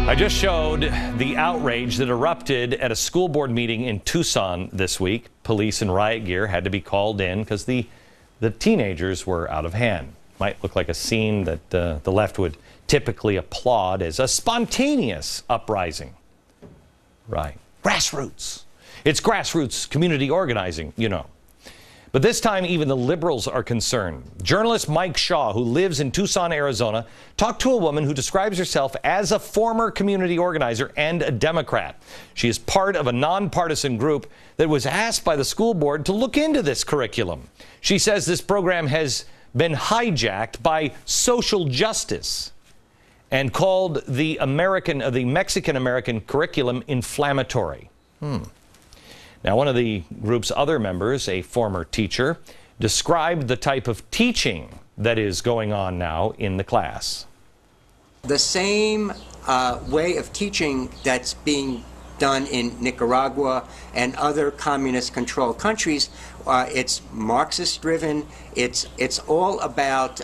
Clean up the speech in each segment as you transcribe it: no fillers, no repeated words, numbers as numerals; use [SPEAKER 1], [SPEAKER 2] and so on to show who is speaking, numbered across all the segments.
[SPEAKER 1] I just showed the outrage that erupted at a school board meeting in Tucson this week. Police in riot gear had to be called in because the teenagers were out of hand. Might look like a scene that the left would typically applaud as a spontaneous uprising. Right. Grassroots. It's grassroots community organizing, you know. But this time, even the liberals are concerned. Journalist Mike Shaw, who lives in Tucson, Arizona, talked to a woman who describes herself as a former community organizer and a Democrat. She is part of a nonpartisan group that was asked by the school board to look into this curriculum. She says this program has been hijacked by social justice and called the Mexican-American curriculum inflammatory. Now, one of the group's other members, a former teacher, described the type of teaching that is going on now in the class.
[SPEAKER 2] The same way of teaching that's being done in Nicaragua and other communist-controlled countries, it's Marxist-driven. It's all about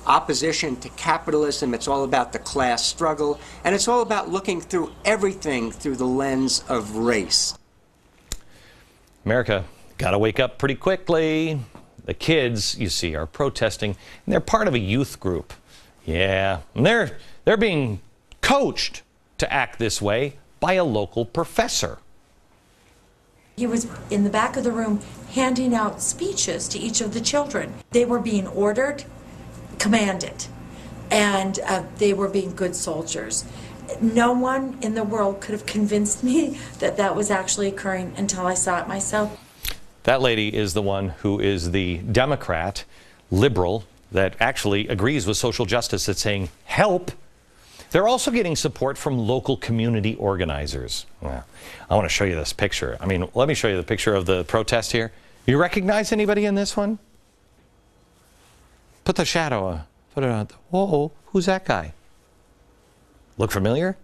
[SPEAKER 2] opposition to capitalism. It's all about the class struggle, and it's all about looking through everything through the lens of race.
[SPEAKER 1] America got to wake up pretty quickly. The kids, you see, are protesting, and they're part of a youth group. Yeah, and they're being coached to act this way by a local professor.
[SPEAKER 3] He was in the back of the room handing out speeches to each of the children. They were being ordered, commanded, and they were being good soldiers. No one in the world could have convinced me that that was actually occurring until I saw it myself.
[SPEAKER 1] That lady is the one who is the Democrat, liberal, that actually agrees with social justice, that's saying, help. They're also getting support from local community organizers. Well, I want to show you this picture. I mean, let me show you the picture of the protest here. You recognize anybody in this one? Put the shadow, put it on. Whoa, who's that guy? Look familiar?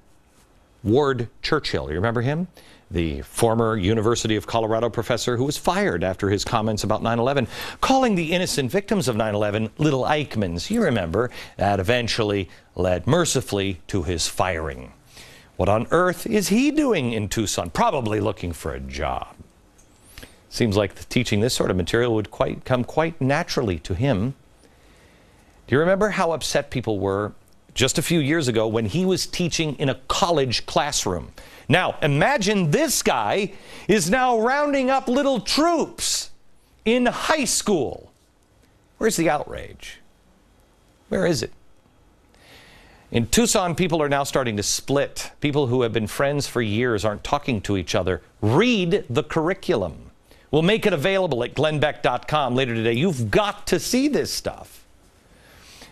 [SPEAKER 1] Ward Churchill, you remember him? The former University of Colorado professor who was fired after his comments about 9/11, calling the innocent victims of 9/11 little Eichmanns. You remember, that eventually led mercifully to his firing. What on earth is he doing in Tucson? Probably looking for a job. Seems like teaching this sort of material would come quite naturally to him. Do you remember how upset people were just a few years ago when he was teaching in a college classroom? Now, imagine this guy is now rounding up little troops in high school. Where's the outrage? Where is it? In Tucson, people are now starting to split. People who have been friends for years aren't talking to each other. Read the curriculum. We'll make it available at glennbeck.com later today. You've got to see this stuff.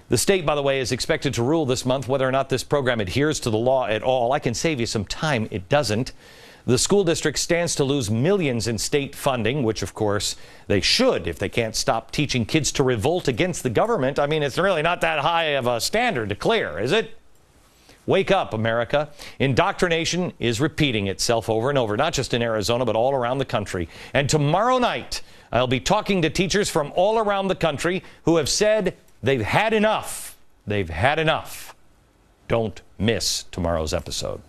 [SPEAKER 1] The state, by the way, is expected to rule this month whether or not this program adheres to the law at all. I can save you some time. It doesn't. The school district stands to lose millions in state funding, which, of course, they should if they can't stop teaching kids to revolt against the government. I mean, it's really not that high of a standard to clear, is it? Wake up, America. Indoctrination is repeating itself over and over, not just in Arizona, but all around the country. And tomorrow night, I'll be talking to teachers from all around the country who have said they've had enough. They've had enough. Don't miss tomorrow's episode.